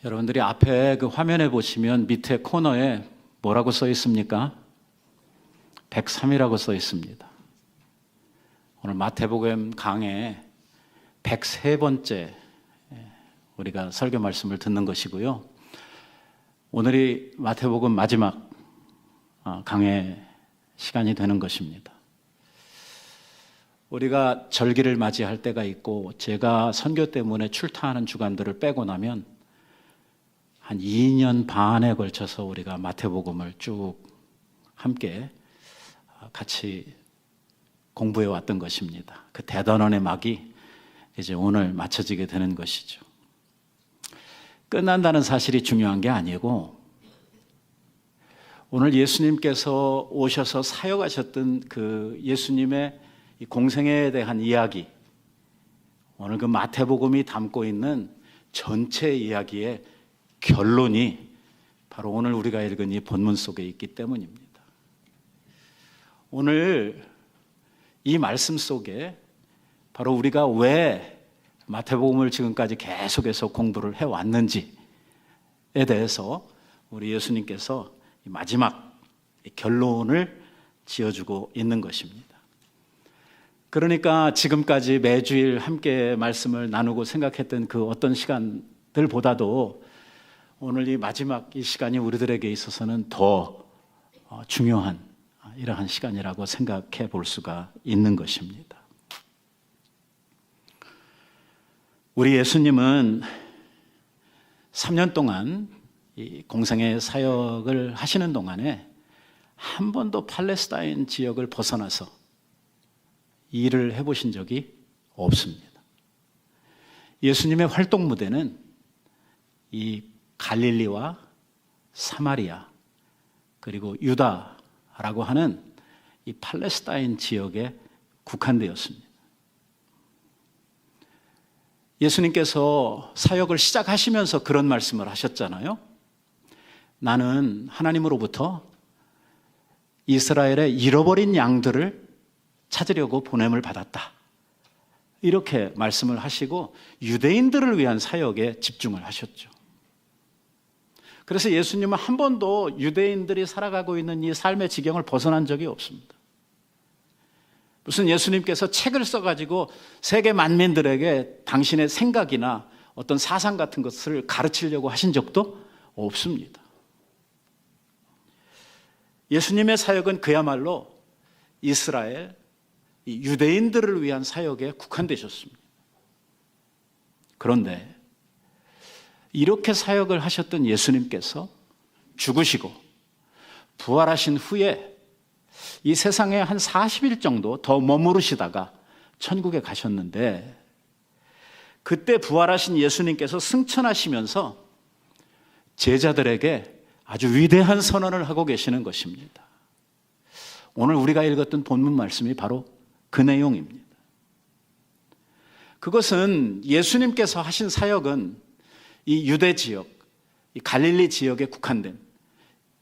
여러분들이 앞에 그 화면에 보시면 밑에 코너에 뭐라고 써 있습니까? 103이라고 써 있습니다. 오늘 마태복음 강의 103번째 우리가 설교 말씀을 듣는 것이고요. 오늘이 마태복음 마지막 강의 시간이 되는 것입니다. 우리가 절기를 맞이할 때가 있고 제가 선교 때문에 출타하는 주간들을 빼고 나면 한 2년 반에 걸쳐서 우리가 마태복음을 쭉 함께 같이 공부해 왔던 것입니다. 그 대단원의 막이 이제 오늘 맞춰지게 되는 것이죠. 끝난다는 사실이 중요한 게 아니고 오늘 예수님께서 오셔서 사역하셨던 그 예수님의 이 공생애에 대한 이야기, 오늘 그 마태복음이 담고 있는 전체 이야기의 결론이 바로 오늘 우리가 읽은 이 본문 속에 있기 때문입니다. 오늘 이 말씀 속에 바로 우리가 왜 마태복음을 지금까지 계속해서 공부를 해왔는지에 대해서 우리 예수님께서 마지막 결론을 지어주고 있는 것입니다. 그러니까 지금까지 매주일 함께 말씀을 나누고 생각했던 그 어떤 시간들보다도 오늘 이 마지막 이 시간이 우리들에게 있어서는 더 중요한 이러한 시간이라고 생각해 볼 수가 있는 것입니다. 우리 예수님은 3년 동안 이 공생애 사역을 하시는 동안에 한 번도 팔레스타인 지역을 벗어나서 일을 해보신 적이 없습니다. 예수님의 활동 무대는 이 갈릴리와 사마리아 그리고 유다라고 하는 이 팔레스타인 지역에 국한되었습니다. 예수님께서 사역을 시작하시면서 그런 말씀을 하셨잖아요. 나는 하나님으로부터 이스라엘의 잃어버린 양들을 찾으려고 보냄을 받았다. 이렇게 말씀을 하시고 유대인들을 위한 사역에 집중을 하셨죠. 그래서 예수님은 한 번도 유대인들이 살아가고 있는 이 삶의 지경을 벗어난 적이 없습니다. 무슨 예수님께서 책을 써가지고 세계 만민들에게 당신의 생각이나 어떤 사상 같은 것을 가르치려고 하신 적도 없습니다. 예수님의 사역은 그야말로 이스라엘, 유대인들을 위한 사역에 국한되셨습니다. 그런데 이렇게 사역을 하셨던 예수님께서 죽으시고 부활하신 후에 이 세상에 한 40일 정도 더 머무르시다가 천국에 가셨는데 그때 부활하신 예수님께서 승천하시면서 제자들에게 아주 위대한 선언을 하고 계시는 것입니다. 오늘 우리가 읽었던 본문 말씀이 바로 그 내용입니다. 그것은 예수님께서 하신 사역은 이 유대 지역, 이 갈릴리 지역에 국한된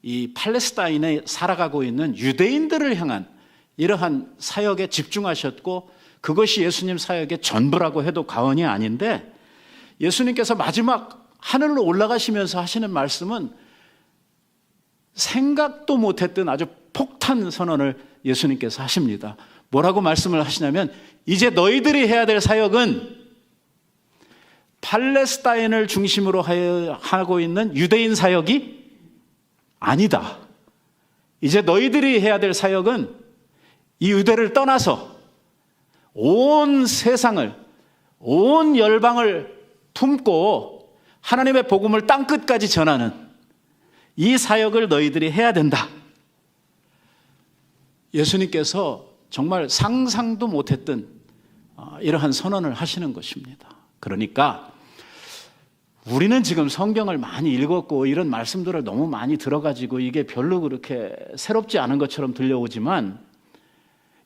이 팔레스타인에 살아가고 있는 유대인들을 향한 이러한 사역에 집중하셨고 그것이 예수님 사역의 전부라고 해도 과언이 아닌데 예수님께서 마지막 하늘로 올라가시면서 하시는 말씀은 생각도 못했던 아주 폭탄 선언을 예수님께서 하십니다. 뭐라고 말씀을 하시냐면 이제 너희들이 해야 될 사역은 팔레스타인을 중심으로 하고 있는 유대인 사역이 아니다. 이제 너희들이 해야 될 사역은 이 유대를 떠나서 온 세상을, 온 열방을 품고 하나님의 복음을 땅끝까지 전하는 이 사역을 너희들이 해야 된다. 예수님께서 정말 상상도 못했던 이러한 선언을 하시는 것입니다. 그러니까 우리는 지금 성경을 많이 읽었고 이런 말씀들을 너무 많이 들어가지고 이게 별로 그렇게 새롭지 않은 것처럼 들려오지만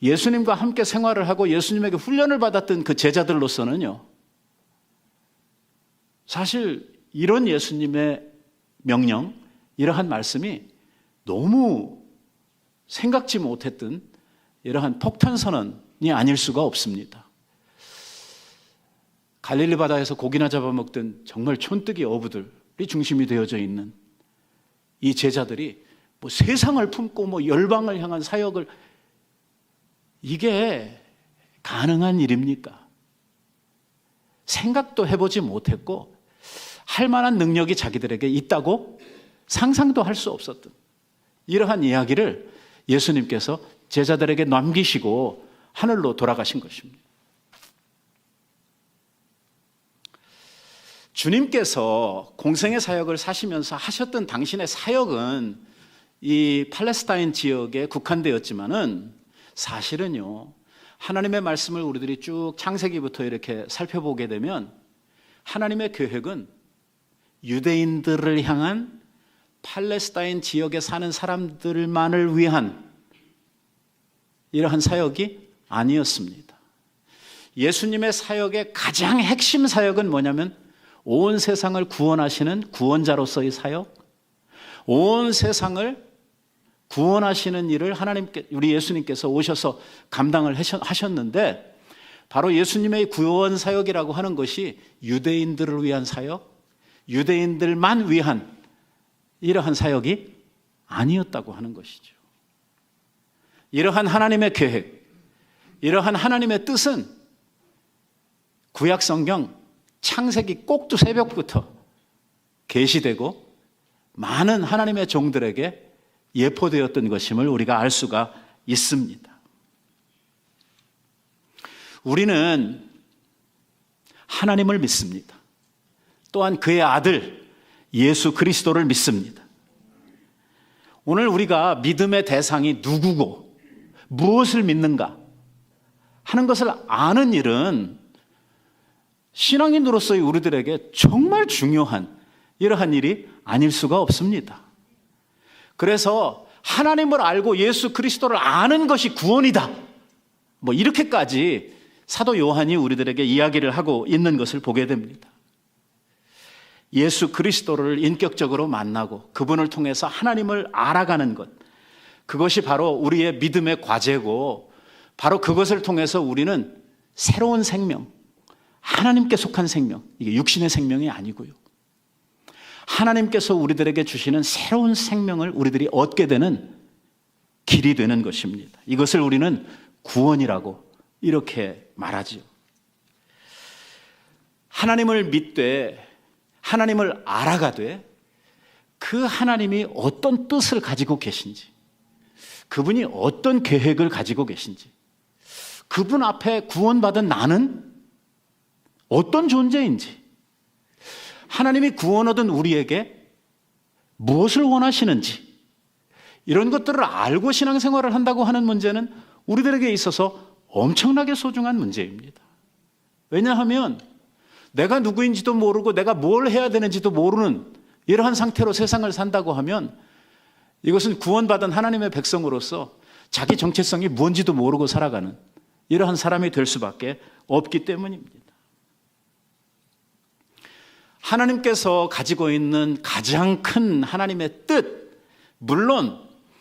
예수님과 함께 생활을 하고 예수님에게 훈련을 받았던 그 제자들로서는요, 사실 이런 예수님의 명령, 이러한 말씀이 너무 생각지 못했던 이러한 폭탄 선언이 아닐 수가 없습니다. 갈릴리 바다에서 고기나 잡아먹던 정말 촌뜨기 어부들, 중심이 되어져 있는 이 제자들이 뭐 세상을 품고 뭐 열방을 향한 사역을, 이게 가능한 일입니까? 생각도 해보지 못했고 할 만한 능력이 자기들에게 있다고 상상도 할 수 없었던 이러한 이야기를 예수님께서 제자들에게 남기시고 하늘로 돌아가신 것입니다. 주님께서 공생의 사역을 사시면서 하셨던 당신의 사역은 이 팔레스타인 지역에 국한되었지만은 사실은요, 하나님의 말씀을 우리들이 쭉 창세기부터 이렇게 살펴보게 되면 하나님의 계획은 유대인들을 향한, 팔레스타인 지역에 사는 사람들만을 위한 이러한 사역이 아니었습니다. 예수님의 사역의 가장 핵심 사역은 뭐냐면 온 세상을 구원하시는 구원자로서의 사역, 온 세상을 구원하시는 일을 우리 예수님께서 오셔서 감당을 하셨는데, 바로 예수님의 구원 사역이라고 하는 것이 유대인들을 위한 사역, 유대인들만 위한 이러한 사역이 아니었다고 하는 것이죠. 이러한 하나님의 계획, 이러한 하나님의 뜻은 구약 성경 창세기 꼭두 새벽부터 계시되고 많은 하나님의 종들에게 예포되었던 것임을 우리가 알 수가 있습니다. 우리는 하나님을 믿습니다. 또한 그의 아들 예수 그리스도를 믿습니다. 오늘 우리가 믿음의 대상이 누구고 무엇을 믿는가 하는 것을 아는 일은 신앙인으로서의 우리들에게 정말 중요한 이러한 일이 아닐 수가 없습니다. 그래서 하나님을 알고 예수 그리스도를 아는 것이 구원이다, 뭐 이렇게까지 사도 요한이 우리들에게 이야기를 하고 있는 것을 보게 됩니다. 예수 그리스도를 인격적으로 만나고 그분을 통해서 하나님을 알아가는 것, 그것이 바로 우리의 믿음의 과제고, 바로 그것을 통해서 우리는 새로운 생명, 하나님께 속한 생명, 이게 육신의 생명이 아니고요, 하나님께서 우리들에게 주시는 새로운 생명을 우리들이 얻게 되는 길이 되는 것입니다. 이것을 우리는 구원이라고 이렇게 말하지요. 하나님을 믿되 하나님을 알아가되 그 하나님이 어떤 뜻을 가지고 계신지, 그분이 어떤 계획을 가지고 계신지, 그분 앞에 구원받은 나는 어떤 존재인지, 하나님이 구원 얻은 우리에게 무엇을 원하시는지, 이런 것들을 알고 신앙생활을 한다고 하는 문제는 우리들에게 있어서 엄청나게 소중한 문제입니다. 왜냐하면 내가 누구인지도 모르고 내가 뭘 해야 되는지도 모르는 이러한 상태로 세상을 산다고 하면 이것은 구원받은 하나님의 백성으로서 자기 정체성이 뭔지도 모르고 살아가는 이러한 사람이 될 수밖에 없기 때문입니다. 하나님께서 가지고 있는 가장 큰 하나님의 뜻, 물론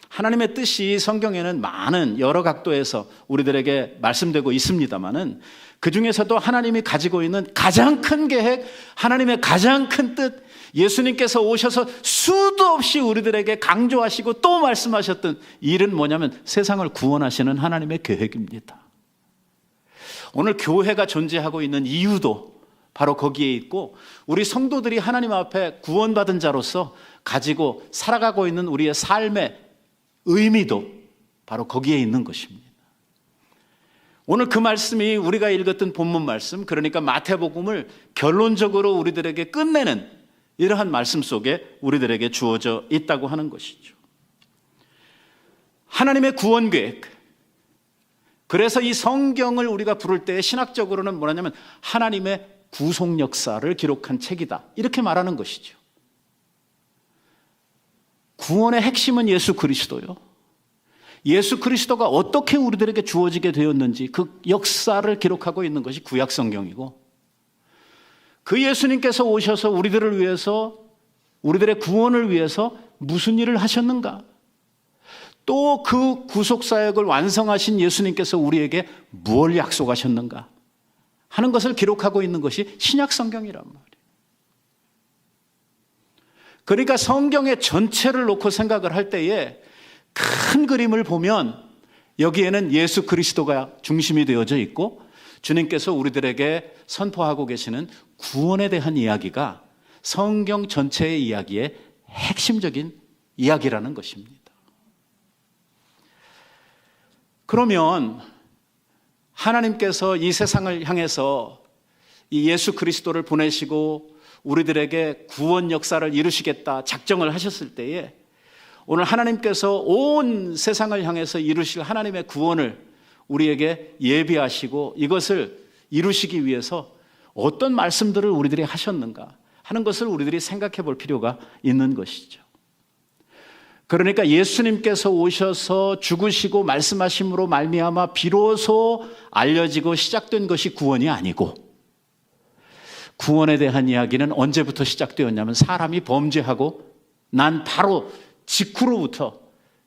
하나님의 뜻이 성경에는 많은 여러 각도에서 우리들에게 말씀되고 있습니다만은 그 중에서도 하나님이 가지고 있는 가장 큰 계획, 하나님의 가장 큰 뜻, 예수님께서 오셔서 수도 없이 우리들에게 강조하시고 또 말씀하셨던 일은 뭐냐면 세상을 구원하시는 하나님의 계획입니다. 오늘 교회가 존재하고 있는 이유도 바로 거기에 있고, 우리 성도들이 하나님 앞에 구원받은 자로서 가지고 살아가고 있는 우리의 삶의 의미도 바로 거기에 있는 것입니다. 오늘 그 말씀이 우리가 읽었던 본문 말씀, 그러니까 마태복음을 결론적으로 우리들에게 끝내는 이러한 말씀 속에 우리들에게 주어져 있다고 하는 것이죠. 하나님의 구원 계획, 그래서 이 성경을 우리가 부를 때 신학적으로는 뭐냐면 하나님의 구속 역사를 기록한 책이다, 이렇게 말하는 것이죠. 구원의 핵심은 예수 그리스도요, 예수 그리스도가 어떻게 우리들에게 주어지게 되었는지 그 역사를 기록하고 있는 것이 구약 성경이고, 그 예수님께서 오셔서 우리들을 위해서, 우리들의 구원을 위해서 무슨 일을 하셨는가, 또 그 구속사역을 완성하신 예수님께서 우리에게 무엇을 약속하셨는가 하는 것을 기록하고 있는 것이 신약 성경이란 말이에요. 그러니까 성경의 전체를 놓고 생각을 할 때에 큰 그림을 보면 여기에는 예수 그리스도가 중심이 되어져 있고 주님께서 우리들에게 선포하고 계시는 구원에 대한 이야기가 성경 전체의 이야기의 핵심적인 이야기라는 것입니다. 그러면 하나님께서 이 세상을 향해서 이 예수 그리스도를 보내시고 우리들에게 구원 역사를 이루시겠다 작정을 하셨을 때에 오늘 하나님께서 온 세상을 향해서 이루실 하나님의 구원을 우리에게 예비하시고 이것을 이루시기 위해서 어떤 말씀들을 우리들이 하셨는가 하는 것을 우리들이 생각해 볼 필요가 있는 것이죠. 그러니까 예수님께서 오셔서 죽으시고 말씀하심으로 말미암아 비로소 알려지고 시작된 것이 구원이 아니고, 구원에 대한 이야기는 언제부터 시작되었냐면 사람이 범죄하고 난 바로 직후로부터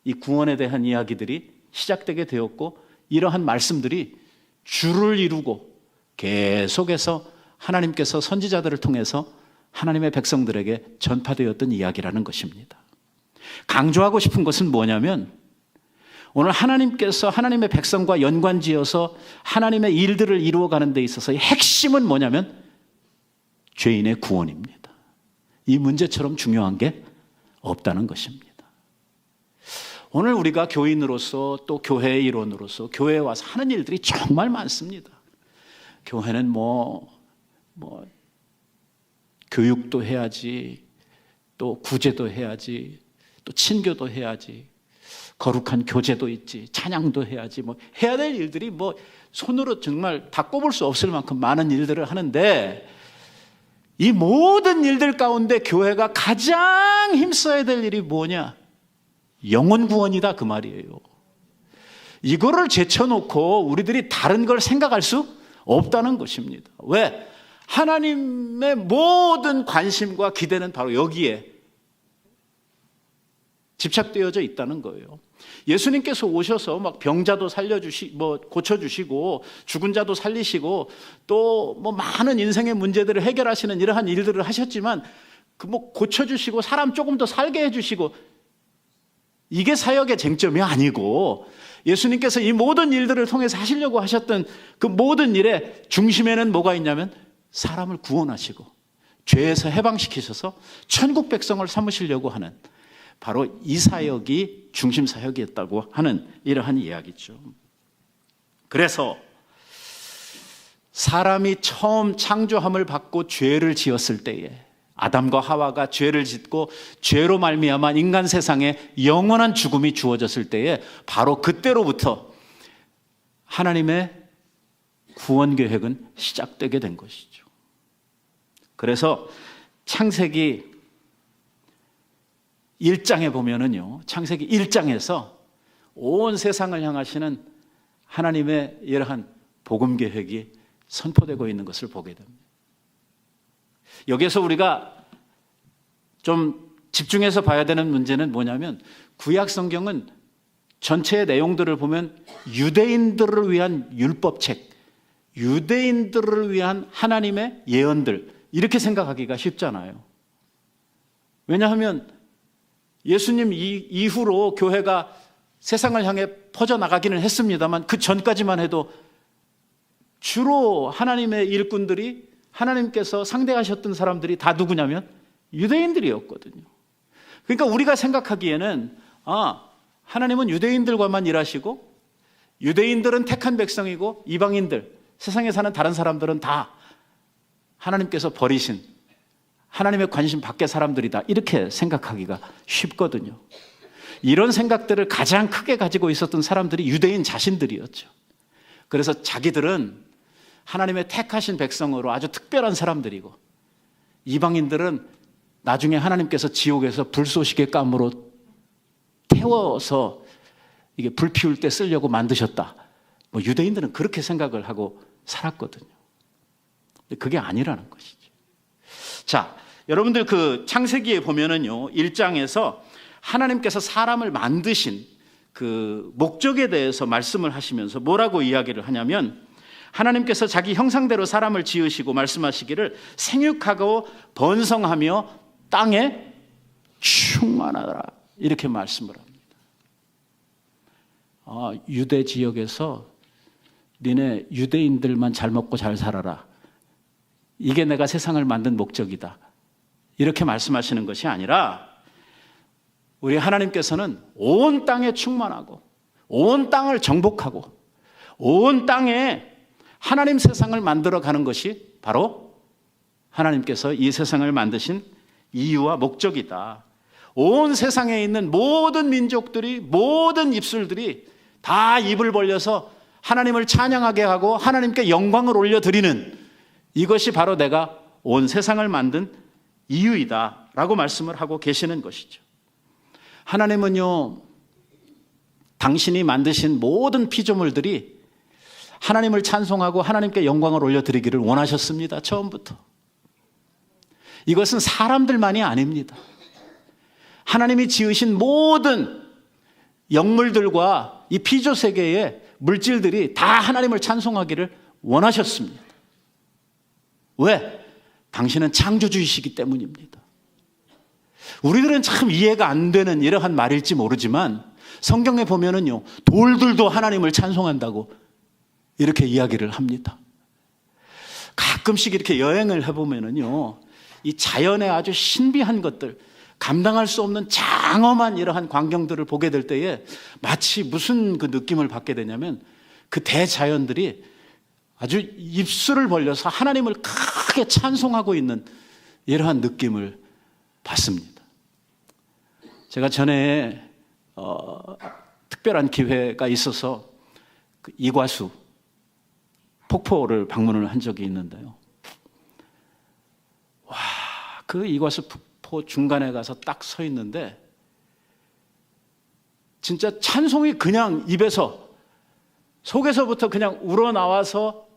이 구원에 대한 이야기들이 시작되게 되었고, 이러한 말씀들이 줄을 이루고 계속해서 하나님께서 선지자들을 통해서 하나님의 백성들에게 전파되었던 이야기라는 것입니다. 강조하고 싶은 것은 뭐냐면 오늘 하나님께서 하나님의 백성과 연관지어서 하나님의 일들을 이루어가는 데 있어서의 핵심은 뭐냐면 죄인의 구원입니다. 이 문제처럼 중요한 게 없다는 것입니다. 오늘 우리가 교인으로서 또 교회의 일원으로서 교회에 와서 하는 일들이 정말 많습니다. 교회는 교육도 해야지, 또 구제도 해야지, 또 친교도 해야지, 거룩한 교제도 있지, 찬양도 해야지, 해야 될 일들이 손으로 정말 다 꼽을 수 없을 만큼 많은 일들을 하는데, 이 모든 일들 가운데 교회가 가장 힘써야 될 일이 뭐냐? 영혼 구원이다 그 말이에요. 이거를 제쳐놓고 우리들이 다른 걸 생각할 수 없다는 것입니다. 왜? 하나님의 모든 관심과 기대는 바로 여기에 집착되어져 있다는 거예요. 예수님께서 오셔서 병자도 고쳐주시고 죽은 자도 살리시고 또 많은 인생의 문제들을 해결하시는 이러한 일들을 하셨지만 고쳐주시고 사람 조금 더 살게 해주시고 이게 사역의 쟁점이 아니고, 예수님께서 이 모든 일들을 통해서 하시려고 하셨던 그 모든 일의 중심에는 뭐가 있냐면 사람을 구원하시고 죄에서 해방시키셔서 천국 백성을 삼으시려고 하는 바로 이 사역이 중심 사역이었다고 하는 이러한 이야기죠. 그래서 사람이 처음 창조함을 받고 죄를 지었을 때에, 아담과 하와가 죄를 짓고 죄로 말미암아 인간 세상에 영원한 죽음이 주어졌을 때에 바로 그때로부터 하나님의 구원 계획은 시작되게 된 것이죠. 그래서 창세기 1장에 보면은요, 창세기 1장에서 온 세상을 향하시는 하나님의 이러한 복음 계획이 선포되고 있는 것을 보게 됩니다. 여기에서 우리가 좀 집중해서 봐야 되는 문제는 뭐냐면, 구약 성경은 전체의 내용들을 보면 유대인들을 위한 율법책, 유대인들을 위한 하나님의 예언들, 이렇게 생각하기가 쉽잖아요. 왜냐하면 예수님 이후로 교회가 세상을 향해 퍼져나가기는 했습니다만 그 전까지만 해도 주로 하나님의 일꾼들이, 하나님께서 상대하셨던 사람들이 다 누구냐면 유대인들이었거든요. 그러니까 우리가 생각하기에는 하나님은 유대인들과만 일하시고 유대인들은 택한 백성이고 이방인들, 세상에 사는 다른 사람들은 다 하나님께서 버리신 하나님의 관심 밖의 사람들이다, 이렇게 생각하기가 쉽거든요. 이런 생각들을 가장 크게 가지고 있었던 사람들이 유대인 자신들이었죠. 그래서 자기들은 하나님의 택하신 백성으로 아주 특별한 사람들이고, 이방인들은 나중에 하나님께서 지옥에서 불쏘시개 감으로 태워서 이게 불 피울 때 쓰려고 만드셨다, 유대인들은 그렇게 생각을 하고 살았거든요. 근데 그게 아니라는 것이죠. 자, 여러분들 그 창세기에 보면은요, 1장에서 하나님께서 사람을 만드신 그 목적에 대해서 말씀을 하시면서 뭐라고 이야기를 하냐면, 하나님께서 자기 형상대로 사람을 지으시고 말씀하시기를 생육하고 번성하며 땅에 충만하라 이렇게 말씀을 합니다. 유대 지역에서 니네 유대인들만 잘 먹고 잘 살아라. 이게 내가 세상을 만든 목적이다. 이렇게 말씀하시는 것이 아니라 우리 하나님께서는 온 땅에 충만하고 온 땅을 정복하고 온 땅에 하나님 세상을 만들어가는 것이 바로 하나님께서 이 세상을 만드신 이유와 목적이다. 온 세상에 있는 모든 민족들이, 모든 입술들이 다 입을 벌려서 하나님을 찬양하게 하고 하나님께 영광을 올려드리는 이것이 바로 내가 온 세상을 만든 이유이다 라고 말씀을 하고 계시는 것이죠. 하나님은요, 당신이 만드신 모든 피조물들이 하나님을 찬송하고 하나님께 영광을 올려드리기를 원하셨습니다. 처음부터. 이것은 사람들만이 아닙니다. 하나님이 지으신 모든 영물들과 이 피조 세계의 물질들이 다 하나님을 찬송하기를 원하셨습니다. 왜? 당신은 창조주이시기 때문입니다. 우리들은 참 이해가 안 되는 이러한 말일지 모르지만 성경에 보면은요, 돌들도 하나님을 찬송한다고 이렇게 이야기를 합니다. 가끔씩 이렇게 여행을 해보면은요, 이 자연의 아주 신비한 것들, 감당할 수 없는 장엄한 이러한 광경들을 보게 될 때에 마치 무슨 그 느낌을 받게 되냐면 그 대자연들이 아주 입술을 벌려서 하나님을 크게 찬송하고 있는 이러한 느낌을 받습니다. 제가 전에 특별한 기회가 있어서 그 이과수 폭포를 방문을 한 적이 있는데요. 와, 그 이과수 폭포 중간에 가서 딱 서 있는데 진짜 찬송이 그냥 입에서 속에서부터 그냥 우러나와서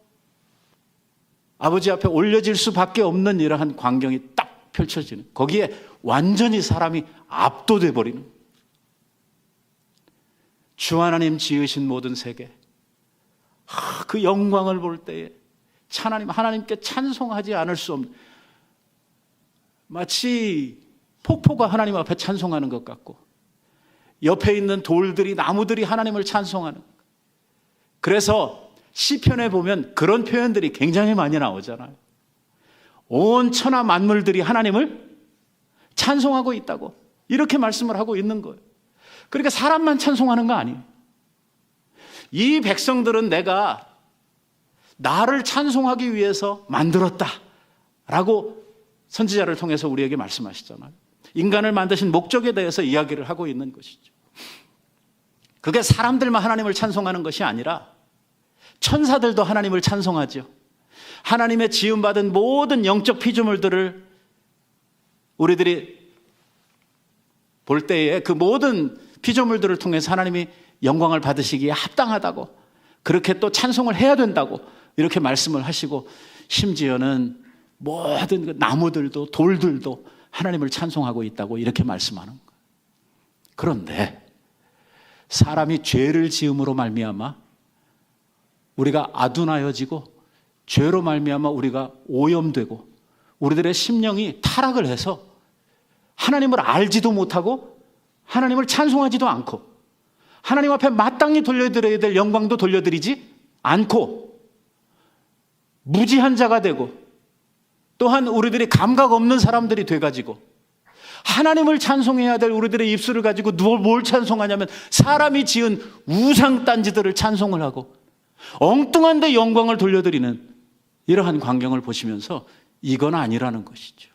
아버지 앞에 올려질 수밖에 없는 이러한 광경이 딱 펼쳐지는, 거기에 완전히 사람이 압도돼 버리는, 주 하나님 지으신 모든 세계, 그 영광을 볼 때에 하나님께 찬송하지 않을 수 없는, 마치 폭포가 하나님 앞에 찬송하는 것 같고 옆에 있는 돌들이, 나무들이 하나님을 찬송하는. 그래서 시편에 보면 그런 표현들이 굉장히 많이 나오잖아요. 온 천하 만물들이 하나님을 찬송하고 있다고 이렇게 말씀을 하고 있는 거예요. 그러니까 사람만 찬송하는 거 아니에요. 이 백성들은 내가 나를 찬송하기 위해서 만들었다 라고 선지자를 통해서 우리에게 말씀하시잖아요. 인간을 만드신 목적에 대해서 이야기를 하고 있는 것이죠. 그게 사람들만 하나님을 찬송하는 것이 아니라 천사들도 하나님을 찬송하죠. 하나님의 지음받은 모든 영적 피조물들을 우리들이 볼 때에 그 모든 피조물들을 통해서 하나님이 영광을 받으시기에 합당하다고, 그렇게 또 찬송을 해야 된다고 이렇게 말씀을 하시고, 심지어는 모든 그 나무들도 돌들도 하나님을 찬송하고 있다고 이렇게 말씀하는 거예요. 그런데 사람이 죄를 지음으로 말미암아 우리가 아둔하여지고, 죄로 말미암아 우리가 오염되고, 우리들의 심령이 타락을 해서 하나님을 알지도 못하고 하나님을 찬송하지도 않고 하나님 앞에 마땅히 돌려드려야 될 영광도 돌려드리지 않고 무지한 자가 되고, 또한 우리들이 감각 없는 사람들이 돼가지고 하나님을 찬송해야 될 우리들의 입술을 가지고 뭘 찬송하냐면 사람이 지은 우상 딴지들을 찬송을 하고 엉뚱한 데 영광을 돌려드리는 이러한 광경을 보시면서 이건 아니라는 것이죠.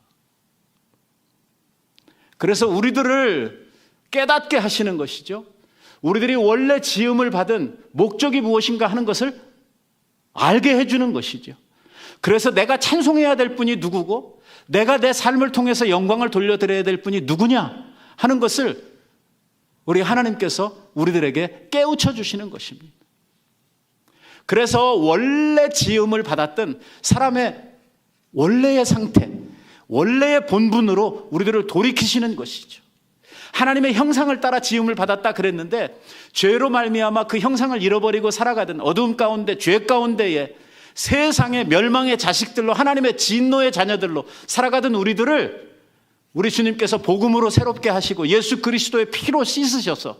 그래서 우리들을 깨닫게 하시는 것이죠. 우리들이 원래 지음을 받은 목적이 무엇인가 하는 것을 알게 해주는 것이죠. 그래서 내가 찬송해야 될 분이 누구고 내가 내 삶을 통해서 영광을 돌려드려야 될 분이 누구냐 하는 것을 우리 하나님께서 우리들에게 깨우쳐 주시는 것입니다. 그래서 원래 지음을 받았던 사람의 원래의 상태, 원래의 본분으로 우리들을 돌이키시는 것이죠. 하나님의 형상을 따라 지음을 받았다 그랬는데 죄로 말미암아 그 형상을 잃어버리고 살아가던 어두움 가운데, 죄 가운데에 세상의 멸망의 자식들로, 하나님의 진노의 자녀들로 살아가던 우리들을 우리 주님께서 복음으로 새롭게 하시고 예수 그리스도의 피로 씻으셔서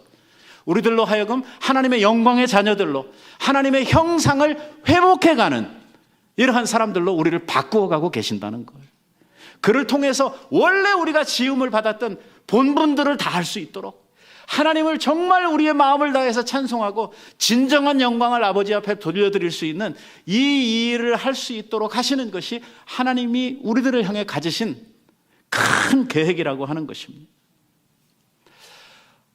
우리들로 하여금 하나님의 영광의 자녀들로 하나님의 형상을 회복해가는 이러한 사람들로 우리를 바꾸어가고 계신다는 거예요. 그를 통해서 원래 우리가 지음을 받았던 본분들을 다 할 수 있도록 하나님을 정말 우리의 마음을 다해서 찬송하고 진정한 영광을 아버지 앞에 돌려드릴 수 있는 이 일을 할 수 있도록 하시는 것이 하나님이 우리들을 향해 가지신 큰 계획이라고 하는 것입니다.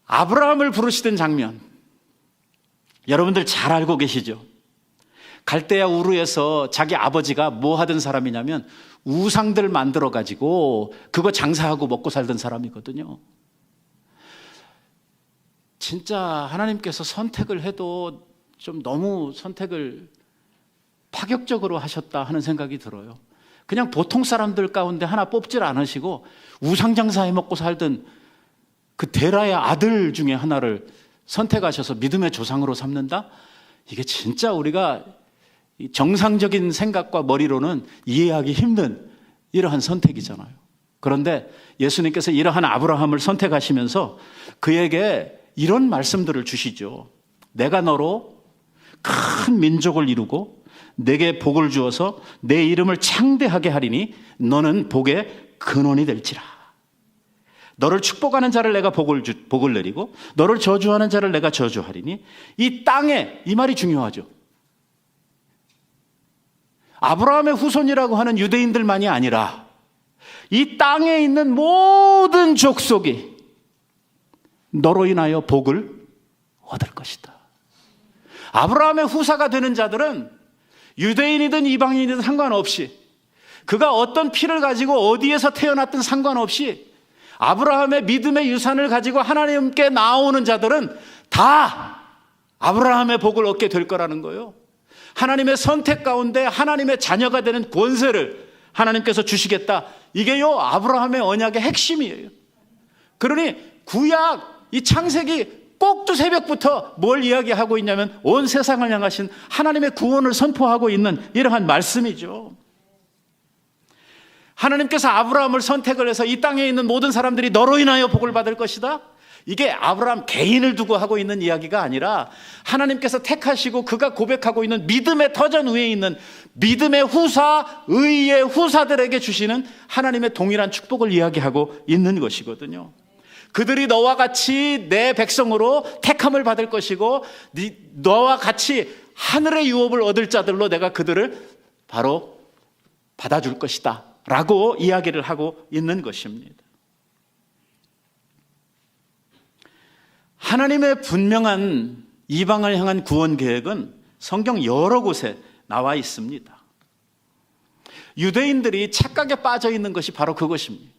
아브라함을 부르시던 장면 여러분들 잘 알고 계시죠? 갈대아 우르에서 자기 아버지가 뭐 하던 사람이냐면 우상들 만들어 가지고 그거 장사하고 먹고 살던 사람이거든요. 진짜 하나님께서 선택을 해도 좀 너무 선택을 파격적으로 하셨다 하는 생각이 들어요. 그냥 보통 사람들 가운데 하나 뽑질 않으시고 우상 장사해 먹고 살던 그 데라의 아들 중에 하나를 선택하셔서 믿음의 조상으로 삼는다? 이게 진짜 우리가 정상적인 생각과 머리로는 이해하기 힘든 이러한 선택이잖아요. 그런데 예수님께서 이러한 아브라함을 선택하시면서 그에게 이런 말씀들을 주시죠. 내가 너로 큰 민족을 이루고 내게 복을 주어서 내 이름을 창대하게 하리니 너는 복의 근원이 될지라. 너를 축복하는 자를 내가 복을 내리고 너를 저주하는 자를 내가 저주하리니 이 땅에, 이 말이 중요하죠. 아브라함의 후손이라고 하는 유대인들만이 아니라 이 땅에 있는 모든 족속이 너로 인하여 복을 얻을 것이다. 아브라함의 후사가 되는 자들은 유대인이든 이방인이든 상관없이 그가 어떤 피를 가지고 어디에서 태어났든 상관없이 아브라함의 믿음의 유산을 가지고 하나님께 나오는 자들은 다 아브라함의 복을 얻게 될 거라는 거예요. 하나님의 선택 가운데 하나님의 자녀가 되는 권세를 하나님께서 주시겠다. 이게요 아브라함의 언약의 핵심이에요. 그러니 구약 이 창세기 꼭두 새벽부터 뭘 이야기하고 있냐면 온 세상을 향하신 하나님의 구원을 선포하고 있는 이러한 말씀이죠. 하나님께서 아브라함을 선택을 해서 이 땅에 있는 모든 사람들이 너로 인하여 복을 받을 것이다. 이게 아브라함 개인을 두고 하고 있는 이야기가 아니라 하나님께서 택하시고 그가 고백하고 있는 믿음의 터전 위에 있는 믿음의 후사, 의의 후사들에게 주시는 하나님의 동일한 축복을 이야기하고 있는 것이거든요. 그들이 너와 같이 내 백성으로 택함을 받을 것이고 너와 같이 하늘의 유업을 얻을 자들로 내가 그들을 바로 받아줄 것이다 라고 이야기를 하고 있는 것입니다. 하나님의 분명한 이방을 향한 구원 계획은 성경 여러 곳에 나와 있습니다. 유대인들이 착각에 빠져 있는 것이 바로 그것입니다.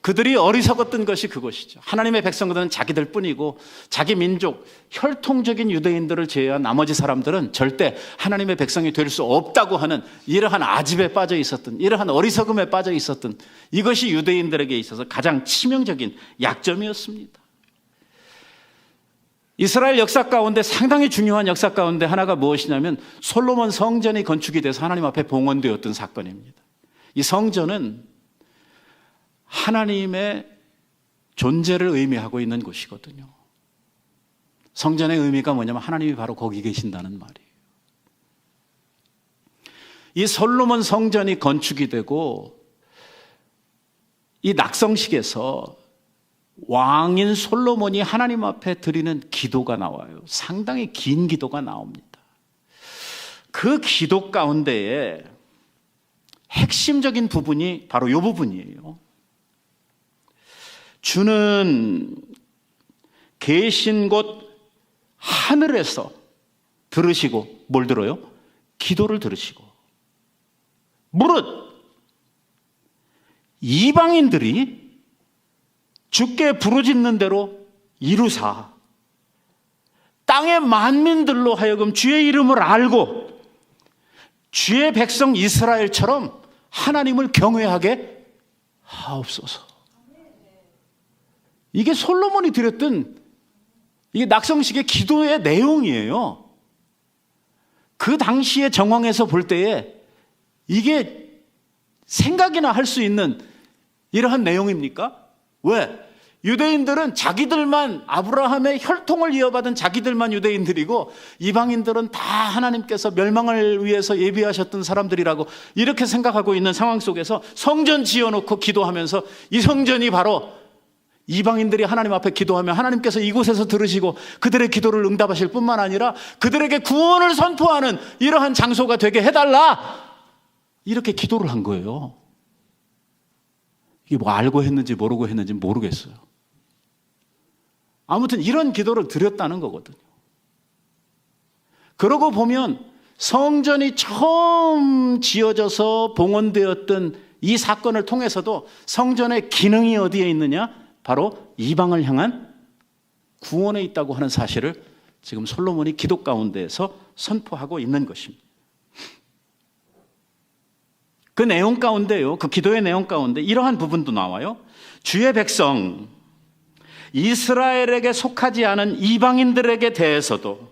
그들이 어리석었던 것이 그것이죠. 하나님의 백성들은 자기들 뿐이고 자기 민족, 혈통적인 유대인들을 제외한 나머지 사람들은 절대 하나님의 백성이 될 수 없다고 하는 이러한 아집에 빠져 있었던, 이러한 어리석음에 빠져 있었던 이것이 유대인들에게 있어서 가장 치명적인 약점이었습니다. 이스라엘 역사 가운데 상당히 중요한 역사 가운데 하나가 무엇이냐면 솔로몬 성전이 건축이 돼서 하나님 앞에 봉헌되었던 사건입니다. 이 성전은 하나님의 존재를 의미하고 있는 곳이거든요. 성전의 의미가 뭐냐면 하나님이 바로 거기 계신다는 말이에요. 이 솔로몬 성전이 건축이 되고 이 낙성식에서 왕인 솔로몬이 하나님 앞에 드리는 기도가 나와요. 상당히 긴 기도가 나옵니다. 그 기도 가운데에 핵심적인 부분이 바로 이 부분이에요. 주는 계신 곳 하늘에서 들으시고 뭘 들어요? 기도를 들으시고 무릇 이방인들이 주께 부르짖는 대로 이루사 땅의 만민들로 하여금 주의 이름을 알고 주의 백성 이스라엘처럼 하나님을 경외하게 하옵소서. 이게 솔로몬이 드렸던 이게 낙성식의 기도의 내용이에요. 그 당시의 정황에서 볼 때에 이게 생각이나 할 수 있는 이러한 내용입니까? 왜? 유대인들은 자기들만 아브라함의 혈통을 이어받은 자기들만 유대인들이고 이방인들은 다 하나님께서 멸망을 위해서 예비하셨던 사람들이라고 이렇게 생각하고 있는 상황 속에서 성전 지어놓고 기도하면서 이 성전이 바로 이방인들이 하나님 앞에 기도하면 하나님께서 이곳에서 들으시고 그들의 기도를 응답하실 뿐만 아니라 그들에게 구원을 선포하는 이러한 장소가 되게 해달라, 이렇게 기도를 한 거예요. 이게 뭐 알고 했는지 모르고 했는지 모르겠어요. 아무튼 이런 기도를 드렸다는 거거든요. 그러고 보면 성전이 처음 지어져서 봉헌되었던 이 사건을 통해서도 성전의 기능이 어디에 있느냐? 바로 이방을 향한 구원에 있다고 하는 사실을 지금 솔로몬이 기도 가운데에서 선포하고 있는 것입니다. 그 내용 가운데요, 그 기도의 내용 가운데 이러한 부분도 나와요. 주의 백성 이스라엘에게 속하지 않은 이방인들에게 대해서도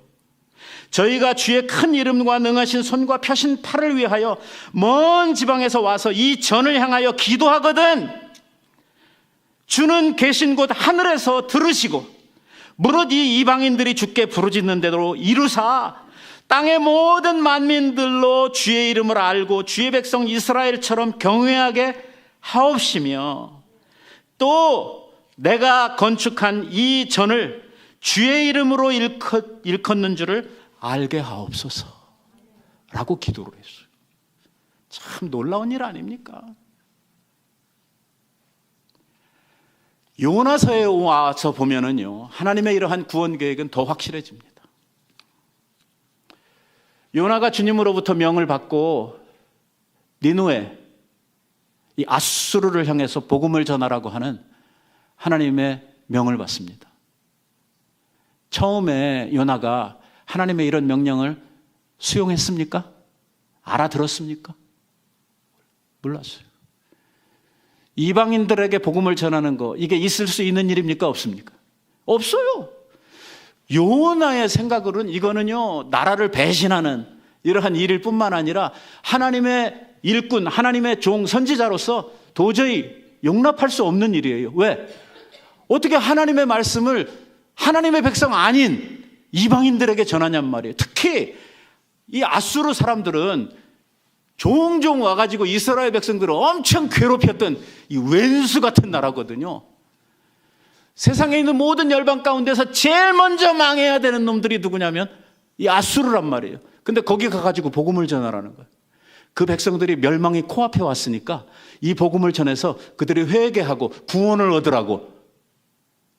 저희가 주의 큰 이름과 능하신 손과 펴신 팔을 위하여 먼 지방에서 와서 이 전을 향하여 기도하거든 주는 계신 곳 하늘에서 들으시고 무릇 이 이방인들이 주께 부르짖는 대로 이루사 땅의 모든 만민들로 주의 이름을 알고 주의 백성 이스라엘처럼 경외하게 하옵시며 또 내가 건축한 이 전을 주의 이름으로 일컫는 줄을 알게 하옵소서 라고 기도를 했어요. 참 놀라운 일 아닙니까? 요나서에 와서 보면은요, 하나님의 이러한 구원 계획은 더 확실해집니다. 요나가 주님으로부터 명을 받고 니느웨, 이 아수르를 향해서 복음을 전하라고 하는 하나님의 명을 받습니다. 처음에 요나가 하나님의 이런 명령을 수용했습니까? 알아들었습니까? 몰랐어요. 이방인들에게 복음을 전하는 거, 이게 있을 수 있는 일입니까? 없습니까? 없어요. 요나의 생각으로는 이거는요, 나라를 배신하는 이러한 일일 뿐만 아니라 하나님의 일꾼, 하나님의 종, 선지자로서 도저히 용납할 수 없는 일이에요. 왜? 어떻게 하나님의 말씀을 하나님의 백성 아닌 이방인들에게 전하냔 말이에요. 특히 이 아수르 사람들은 종종 와가지고 이스라엘 백성들을 엄청 괴롭혔던 이 왼수 같은 나라거든요. 세상에 있는 모든 열방 가운데서 제일 먼저 망해야 되는 놈들이 누구냐면 이 아수르란 말이에요. 근데 거기 가가지고 복음을 전하라는 거예요. 그 백성들이 멸망이 코앞에 왔으니까 이 복음을 전해서 그들이 회개하고 구원을 얻으라고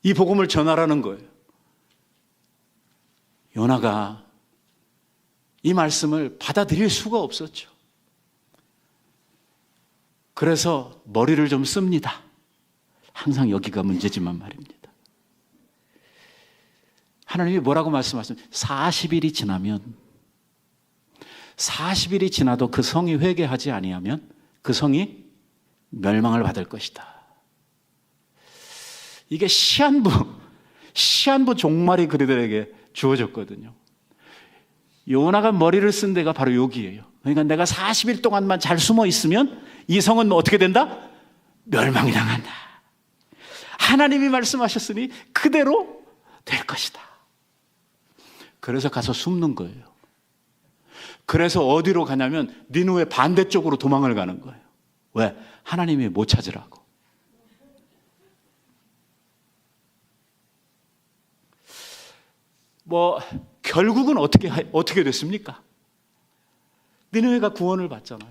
이 복음을 전하라는 거예요. 요나가 이 말씀을 받아들일 수가 없었죠. 그래서 머리를 좀 씁니다. 항상 여기가 문제지만 말입니다. 하나님이 뭐라고 말씀하셨습니까? 40일이 지나도 그 성이 회개하지 아니하면 그 성이 멸망을 받을 것이다. 이게 시한부 종말이 그들에게 주어졌거든요. 요나가 머리를 쓴 데가 바로 여기예요. 그러니까 내가 40일 동안만 잘 숨어 있으면 이 성은 어떻게 된다? 멸망이 당한다. 하나님이 말씀하셨으니 그대로 될 것이다. 그래서 가서 숨는 거예요. 그래서 어디로 가냐면 니느웨 반대쪽으로 도망을 가는 거예요. 왜? 하나님이 못 찾으라고. 결국은 어떻게 됐습니까? 니느웨가 구원을 받잖아요.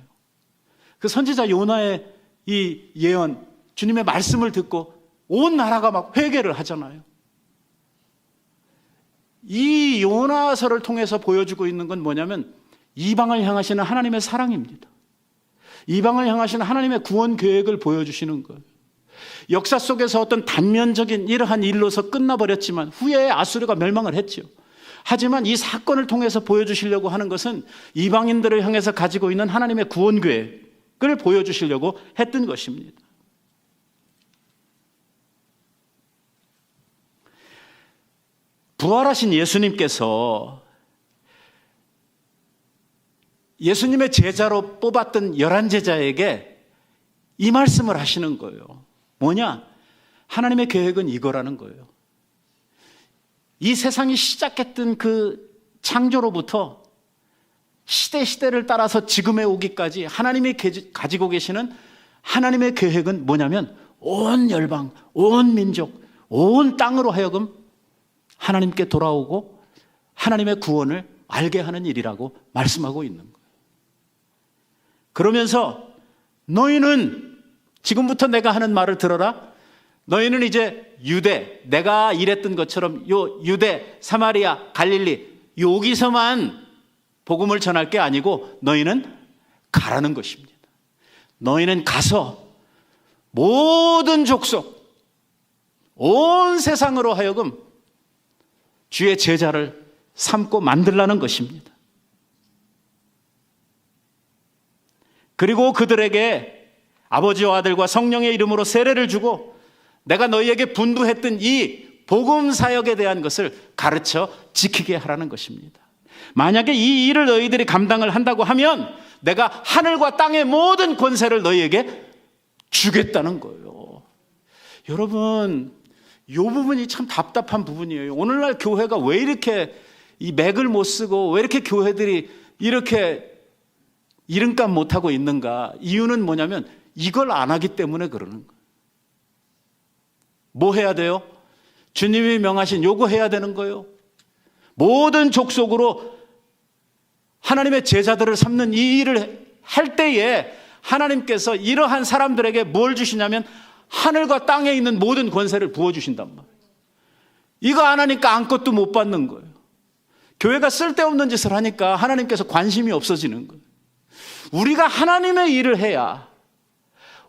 그 선지자 요나의 이 예언, 주님의 말씀을 듣고 온 나라가 막 회개를 하잖아요. 이 요나서를 통해서 보여주고 있는 건 뭐냐면 이방을 향하시는 하나님의 사랑입니다. 이방을 향하시는 하나님의 구원 계획을 보여주시는 거예요. 역사 속에서 어떤 단면적인 이러한 일로서 끝나버렸지만 후에 아수르가 멸망을 했죠. 하지만 이 사건을 통해서 보여주시려고 하는 것은 이방인들을 향해서 가지고 있는 하나님의 구원 계획을 보여주시려고 했던 것입니다. 부활하신 예수님께서 예수님의 제자로 뽑았던 11제자에게 이 말씀을 하시는 거예요. 뭐냐? 하나님의 계획은 이거라는 거예요. 이 세상이 시작했던 그 창조로부터 시대를 따라서 지금에 오기까지 하나님이 가지고 계시는 하나님의 계획은 뭐냐면 온 열방, 온 민족, 온 땅으로 하여금 하나님께 돌아오고 하나님의 구원을 알게 하는 일이라고 말씀하고 있는 거예요. 그러면서 너희는 지금부터 내가 하는 말을 들어라. 너희는 이제 유대, 내가 일했던 것처럼 요 유대, 사마리아, 갈릴리 여기서만 복음을 전할 게 아니고 너희는 가라는 것입니다. 너희는 가서 모든 족속, 온 세상으로 하여금 주의 제자를 삼고 만들라는 것입니다. 그리고 그들에게 아버지와 아들과 성령의 이름으로 세례를 주고 내가 너희에게 분부했던 이 복음 사역에 대한 것을 가르쳐 지키게 하라는 것입니다. 만약에 이 일을 너희들이 감당을 한다고 하면 내가 하늘과 땅의 모든 권세를 너희에게 주겠다는 거예요. 여러분, 이 부분이 참 답답한 부분이에요. 오늘날 교회가 왜 이렇게 이 맥을 못 쓰고 왜 이렇게 교회들이 이렇게 이름값 못하고 있는가? 이유는 뭐냐면 이걸 안 하기 때문에 그러는 거예요. 뭐 해야 돼요? 주님이 명하신 요거 해야 되는 거예요. 모든 족속으로 하나님의 제자들을 삼는 이 일을 할 때에 하나님께서 이러한 사람들에게 뭘 주시냐면 하늘과 땅에 있는 모든 권세를 부어주신단 말이에요. 이거 안 하니까 아무것도 못 받는 거예요. 교회가 쓸데없는 짓을 하니까 하나님께서 관심이 없어지는 거예요. 우리가 하나님의 일을 해야,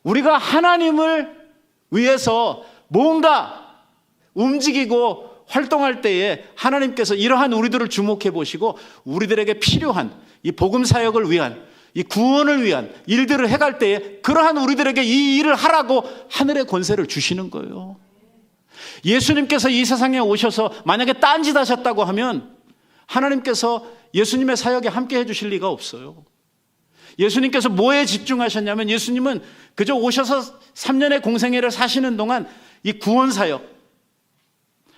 우리가 하나님을 위해서 뭔가 움직이고 활동할 때에 하나님께서 이러한 우리들을 주목해 보시고 우리들에게 필요한 이 복음 사역을 위한, 이 구원을 위한 일들을 해갈 때에 그러한 우리들에게 이 일을 하라고 하늘의 권세를 주시는 거예요. 예수님께서 이 세상에 오셔서 만약에 딴짓 하셨다고 하면 하나님께서 예수님의 사역에 함께 해주실 리가 없어요. 예수님께서 뭐에 집중하셨냐면 예수님은 그저 오셔서 3년의 공생애를 사시는 동안 이 구원 사역,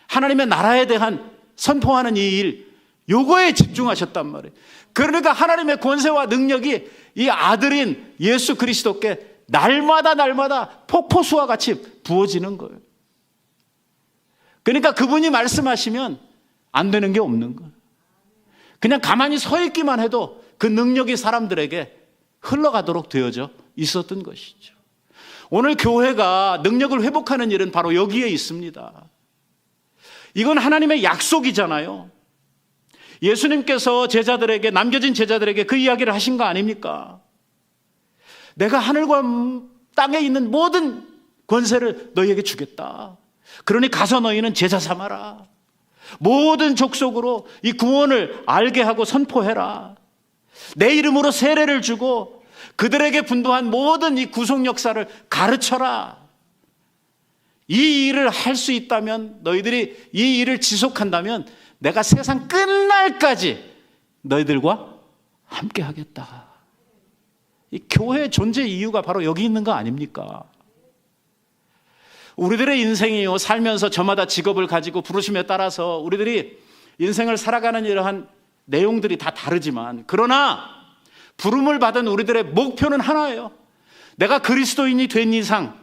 하나님의 나라에 대한 선포하는 이 일, 요거에 집중하셨단 말이에요. 그러니까 하나님의 권세와 능력이 이 아들인 예수 그리스도께 날마다 폭포수와 같이 부어지는 거예요. 그러니까 그분이 말씀하시면 안 되는 게 없는 거예요. 그냥 가만히 서 있기만 해도 그 능력이 사람들에게 흘러가도록 되어져 있었던 것이죠. 오늘 교회가 능력을 회복하는 일은 바로 여기에 있습니다. 이건 하나님의 약속이잖아요. 예수님께서 제자들에게, 남겨진 제자들에게 그 이야기를 하신 거 아닙니까? 내가 하늘과 땅에 있는 모든 권세를 너희에게 주겠다. 그러니 가서 너희는 제자 삼아라. 모든 족속으로 이 구원을 알게 하고 선포해라. 내 이름으로 세례를 주고 그들에게 분부한 모든 이 구속 역사를 가르쳐라. 이 일을 할 수 있다면, 너희들이 이 일을 지속한다면 내가 세상 끝날까지 너희들과 함께 하겠다. 이 교회의 존재 이유가 바로 여기 있는 거 아닙니까? 우리들의 인생이요, 살면서 저마다 직업을 가지고 부르심에 따라서 우리들이 인생을 살아가는 이러한 내용들이 다 다르지만, 그러나 부름을 받은 우리들의 목표는 하나예요. 내가 그리스도인이 된 이상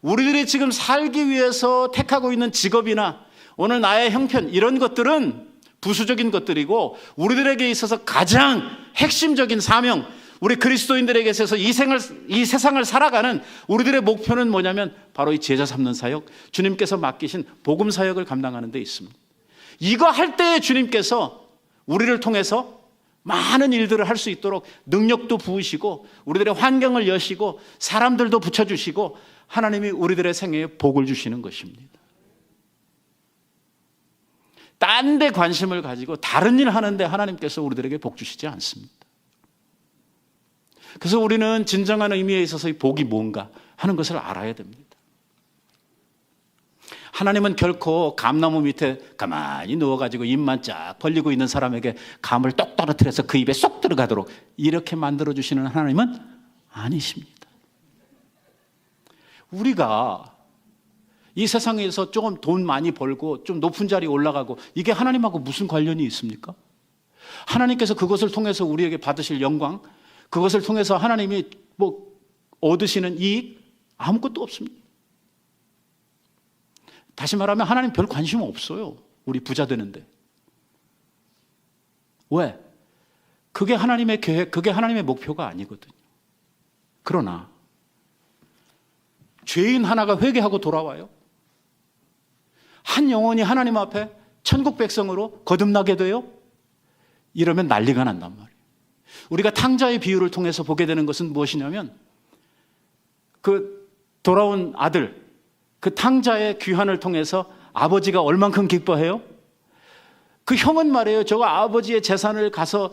우리들이 지금 살기 위해서 택하고 있는 직업이나 오늘 나의 형편, 이런 것들은 부수적인 것들이고 우리들에게 있어서 가장 핵심적인 사명, 우리 그리스도인들에게 있어서 이 세상을 살아가는 우리들의 목표는 뭐냐면 바로 이 제자 삼는 사역, 주님께서 맡기신 복음 사역을 감당하는 데 있습니다. 이거 할 때에 주님께서 우리를 통해서 많은 일들을 할 수 있도록 능력도 부으시고 우리들의 환경을 여시고 사람들도 붙여주시고 하나님이 우리들의 생애에 복을 주시는 것입니다. 딴 데 관심을 가지고 다른 일 하는데 하나님께서 우리들에게 복 주시지 않습니다. 그래서 우리는 진정한 의미에 있어서 이 복이 뭔가 하는 것을 알아야 됩니다. 하나님은 결코 감나무 밑에 가만히 누워가지고 입만 쫙 벌리고 있는 사람에게 감을 똑 떨어뜨려서 그 입에 쏙 들어가도록 이렇게 만들어주시는 하나님은 아니십니다. 우리가 이 세상에서 조금 돈 많이 벌고 좀 높은 자리에 올라가고 이게 하나님하고 무슨 관련이 있습니까? 하나님께서 그것을 통해서 우리에게 받으실 영광, 그것을 통해서 하나님이 얻으시는 이익 아무것도 없습니다. 다시 말하면 하나님 별 관심 없어요. 우리 부자 되는데. 왜? 그게 하나님의 계획, 그게 하나님의 목표가 아니거든요. 그러나 죄인 하나가 회개하고 돌아와요. 한 영혼이 하나님 앞에 천국 백성으로 거듭나게 돼요. 이러면 난리가 난단 말이에요. 우리가 탕자의 비유를 통해서 보게 되는 것은 무엇이냐면 그 돌아온 아들, 그 탕자의 귀환을 통해서 아버지가 얼만큼 기뻐해요? 그 형은 말이에요. 저거 아버지의 재산을 가서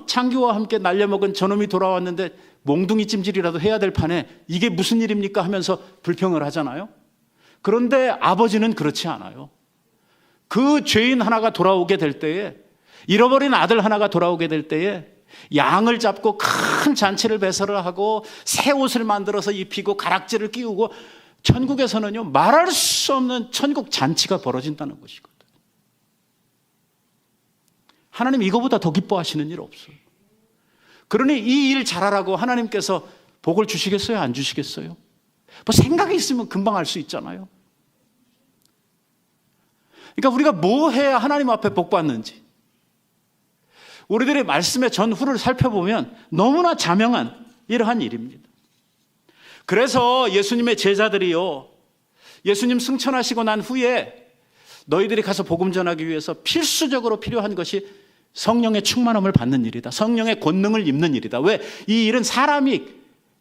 창기와 함께 날려먹은 저놈이 돌아왔는데 몽둥이 찜질이라도 해야 될 판에 이게 무슨 일입니까 하면서 불평을 하잖아요. 그런데 아버지는 그렇지 않아요. 그 죄인 하나가 돌아오게 될 때에, 잃어버린 아들 하나가 돌아오게 될 때에 양을 잡고 큰 잔치를 배설을 하고 새 옷을 만들어서 입히고 가락지를 끼우고, 천국에서는요 말할 수 없는 천국 잔치가 벌어진다는 것이거든요. 하나님 이거보다 더 기뻐하시는 일 없어요. 그러니 이 일 잘하라고 하나님께서 복을 주시겠어요? 안 주시겠어요? 뭐 생각이 있으면 금방 알 수 있잖아요. 그러니까 우리가 뭐 해야 하나님 앞에 복 받는지, 우리들의 말씀의 전후를 살펴보면 너무나 자명한 이러한 일입니다. 그래서 예수님의 제자들이요, 예수님 승천하시고 난 후에 너희들이 가서 복음 전하기 위해서 필수적으로 필요한 것이 성령의 충만함을 받는 일이다. 성령의 권능을 입는 일이다. 왜? 이 일은 사람이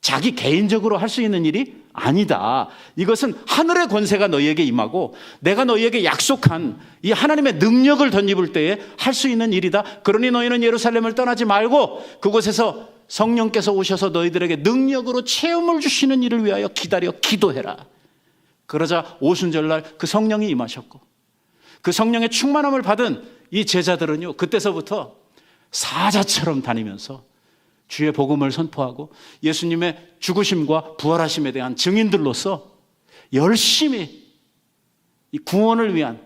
자기 개인적으로 할 수 있는 일이 아니다. 이것은 하늘의 권세가 너희에게 임하고 내가 너희에게 약속한 이 하나님의 능력을 덧입을 때에 할 수 있는 일이다. 그러니 너희는 예루살렘을 떠나지 말고 그곳에서 성령께서 오셔서 너희들에게 능력으로 체험을 주시는 일을 위하여 기다려 기도해라. 그러자 오순절날 그 성령이 임하셨고, 그 성령의 충만함을 받은 이 제자들은요, 그때서부터 사자처럼 다니면서 주의 복음을 선포하고 예수님의 죽으심과 부활하심에 대한 증인들로서 열심히 이 구원을 위한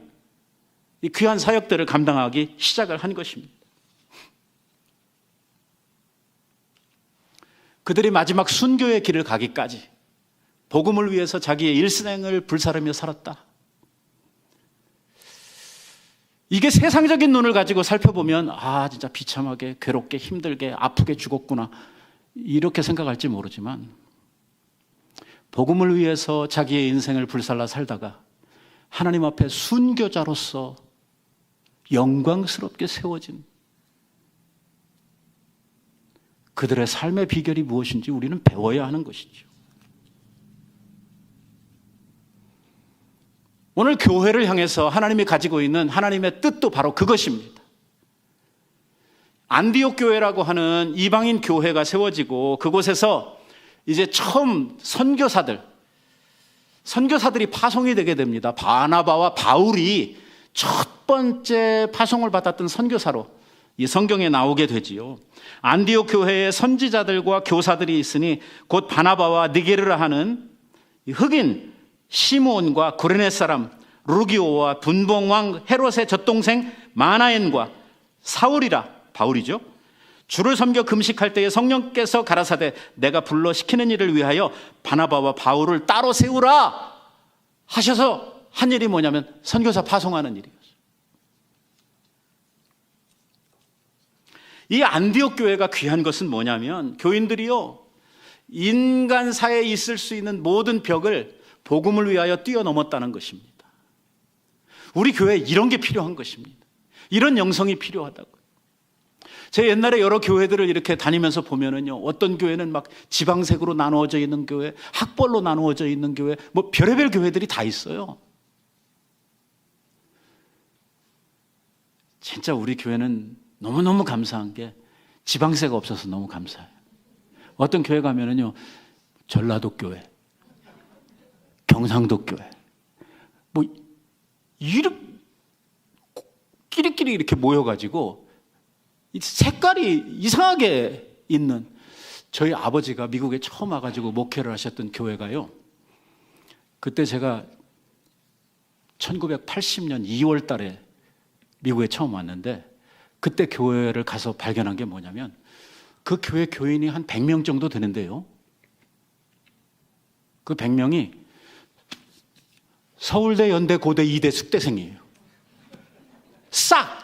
이 귀한 사역들을 감당하기 시작을 한 것입니다. 그들이 마지막 순교의 길을 가기까지 복음을 위해서 자기의 일생을 불사르며 살았다. 이게 세상적인 눈을 가지고 살펴보면 진짜 비참하게 괴롭게 힘들게 아프게 죽었구나 이렇게 생각할지 모르지만, 복음을 위해서 자기의 인생을 불살라 살다가 하나님 앞에 순교자로서 영광스럽게 세워진 그들의 삶의 비결이 무엇인지 우리는 배워야 하는 것이죠. 오늘 교회를 향해서 하나님이 가지고 있는 하나님의 뜻도 바로 그것입니다. 안디옥 교회라고 하는 이방인 교회가 세워지고 그곳에서 이제 처음 선교사들이 파송이 되게 됩니다. 바나바와 바울이 첫 번째 파송을 받았던 선교사로 이 성경에 나오게 되지요. 안디옥 교회에 선지자들과 교사들이 있으니 곧 바나바와 니게르라 하는 흑인 시므온과 구레네 사람 루기오와 분봉왕 헤롯의 젖동생 마나엔과 사울이라, 바울이죠, 주를 섬겨 금식할 때에 성령께서 가라사대 내가 불러 시키는 일을 위하여 바나바와 바울을 따로 세우라 하셔서 한 일이 뭐냐면 선교사 파송하는 일이었어요. 이 안디옥 교회가 귀한 것은 뭐냐면 교인들이요, 인간사에 있을 수 있는 모든 벽을 복음을 위하여 뛰어넘었다는 것입니다. 우리 교회에 이런 게 필요한 것입니다. 이런 영성이 필요하다고요. 제가 옛날에 여러 교회들을 이렇게 다니면서 보면은요, 어떤 교회는 막 지방색으로 나누어져 있는 교회, 학벌로 나누어져 있는 교회, 뭐 별의별 교회들이 다 있어요. 진짜 우리 교회는 너무너무 감사한 게 지방세가 없어서 너무 감사해요. 어떤 교회 가면은요, 전라도 교회, 경상도 교회, 뭐 이렇게 끼리끼리 이렇게 모여가지고 색깔이 이상하게 있는, 저희 아버지가 미국에 처음 와가지고 목회를 하셨던 교회가요, 그때 제가 1980년 2월 달에 미국에 처음 왔는데 그때 교회를 가서 발견한 게 뭐냐면 그 교회 교인이 한 100명 정도 되는데요. 그 100명이 서울대, 연대, 고대, 이대 숙대생이에요. 싹!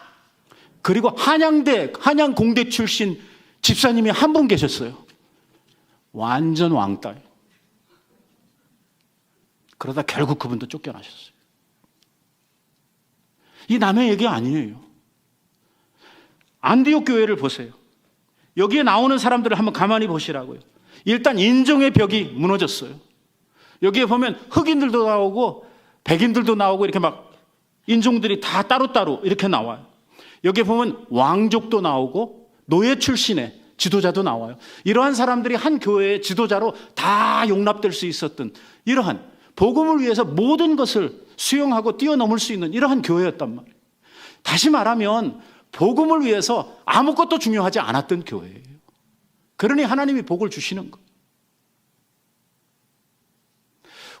그리고 한양대, 한양공대 출신 집사님이 한 분 계셨어요. 완전 왕따예요. 그러다 결국 그분도 쫓겨나셨어요. 이 남의 얘기 아니에요. 안디옥 교회를 보세요. 여기에 나오는 사람들을 한번 가만히 보시라고요. 일단 인종의 벽이 무너졌어요. 여기에 보면 흑인들도 나오고 백인들도 나오고 이렇게 막 인종들이 다 따로따로 이렇게 나와요. 여기에 보면 왕족도 나오고 노예 출신의 지도자도 나와요. 이러한 사람들이 한 교회의 지도자로 다 용납될 수 있었던 이러한 복음을 위해서 모든 것을 수용하고 뛰어넘을 수 있는 이러한 교회였단 말이에요. 다시 말하면 복음을 위해서 아무것도 중요하지 않았던 교회예요. 그러니 하나님이 복을 주시는 거.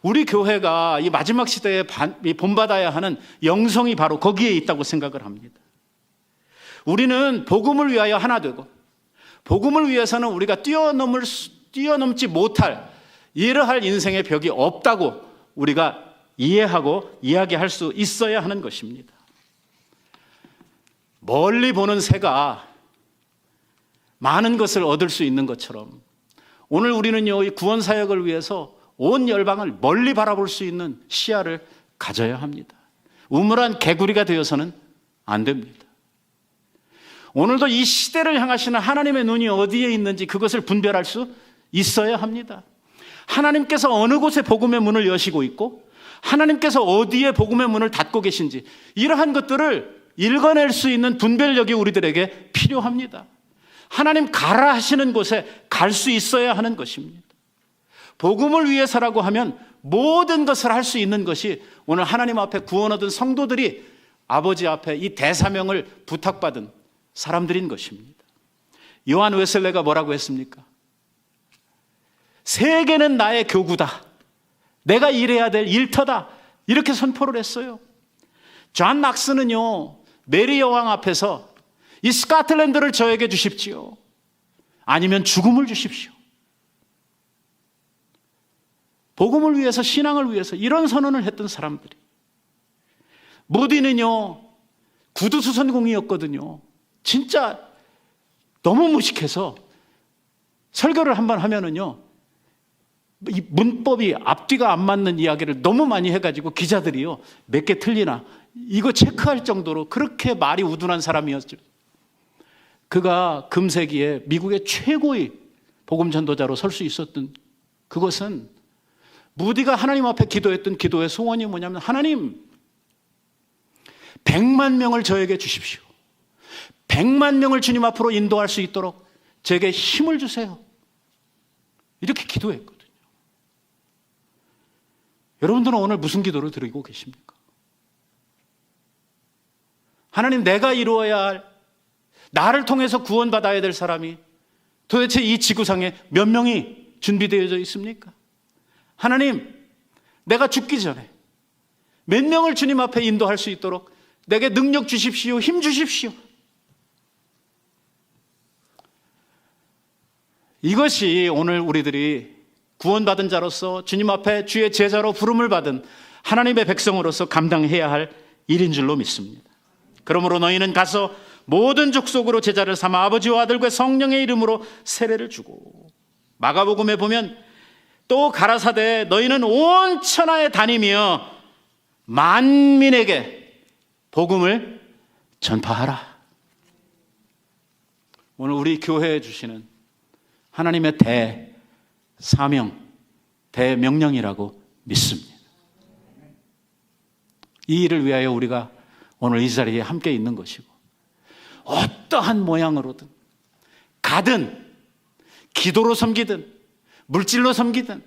우리 교회가 이 마지막 시대에 본받아야 하는 영성이 바로 거기에 있다고 생각을 합니다. 우리는 복음을 위하여 하나 되고 복음을 위해서는 우리가 뛰어넘지 못할 이러할 인생의 벽이 없다고 우리가 이해하고 이야기할 수 있어야 하는 것입니다. 멀리 보는 새가 많은 것을 얻을 수 있는 것처럼 오늘 우리는요, 이 구원 사역을 위해서 온 열방을 멀리 바라볼 수 있는 시야를 가져야 합니다. 우물한 개구리가 되어서는 안 됩니다. 오늘도 이 시대를 향하시는 하나님의 눈이 어디에 있는지 그것을 분별할 수 있어야 합니다. 하나님께서 어느 곳에 복음의 문을 여시고 있고 하나님께서 어디에 복음의 문을 닫고 계신지 이러한 것들을 읽어낼 수 있는 분별력이 우리들에게 필요합니다. 하나님 가라 하시는 곳에 갈 수 있어야 하는 것입니다. 복음을 위해서라고 하면 모든 것을 할 수 있는 것이 오늘 하나님 앞에 구원 얻은 성도들이 아버지 앞에 이 대사명을 부탁받은 사람들인 것입니다. 요한 웨슬레가 뭐라고 했습니까? 세계는 나의 교구다. 내가 일해야 될 일터다. 이렇게 선포를 했어요. 존 낙스는요, 메리 여왕 앞에서 이 스코틀랜드를 저에게 주십시오. 아니면 죽음을 주십시오. 복음을 위해서, 신앙을 위해서 이런 선언을 했던 사람들이. 모디는요, 구두수선공이었거든요. 진짜 너무 무식해서 설교를 한번 하면은요, 이 문법이 앞뒤가 안 맞는 이야기를 너무 많이 해가지고 기자들이요, 몇 개 틀리나 이거 체크할 정도로 그렇게 말이 우둔한 사람이었죠. 그가 금세기에 미국의 최고의 복음 전도자로 설 수 있었던 그것은 무디가 하나님 앞에 기도했던 기도의 소원이 뭐냐면, 하나님 100만 명을 저에게 주십시오. 100만 명을 주님 앞으로 인도할 수 있도록 제게 힘을 주세요. 이렇게 기도했거든요. 여러분들은 오늘 무슨 기도를 드리고 계십니까? 하나님, 내가 이루어야 할, 나를 통해서 구원받아야 될 사람이 도대체 이 지구상에 몇 명이 준비되어져 있습니까? 하나님, 내가 죽기 전에 몇 명을 주님 앞에 인도할 수 있도록 내게 능력 주십시오. 힘 주십시오. 이것이 오늘 우리들이 구원받은 자로서 주님 앞에 주의 제자로 부름을 받은 하나님의 백성으로서 감당해야 할 일인 줄로 믿습니다. 그러므로 너희는 가서 모든 족속으로 제자를 삼아 아버지와 아들과 성령의 이름으로 세례를 주고, 마가복음에 보면 또 가라사대 너희는 온 천하에 다니며 만민에게 복음을 전파하라. 오늘 우리 교회에 주시는 하나님의 대사명, 대명령이라고 믿습니다. 이 일을 위하여 우리가 오늘 이 자리에 함께 있는 것이고, 어떠한 모양으로든 가든 기도로 섬기든 물질로 섬기든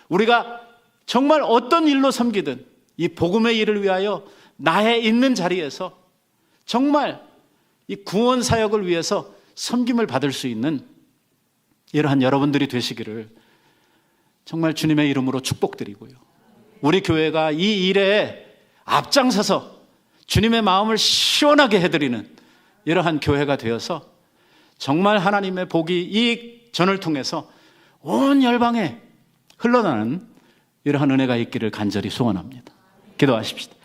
우리가 정말 어떤 일로 섬기든 이 복음의 일을 위하여 나의 있는 자리에서 정말 이 구원 사역을 위해서 섬김을 받을 수 있는 이러한 여러분들이 되시기를 정말 주님의 이름으로 축복드리고요, 우리 교회가 이 일에 앞장서서 주님의 마음을 시원하게 해드리는 이러한 교회가 되어서 정말 하나님의 복이 이 전을 통해서 온 열방에 흘러나는 이러한 은혜가 있기를 간절히 소원합니다. 기도하십시다.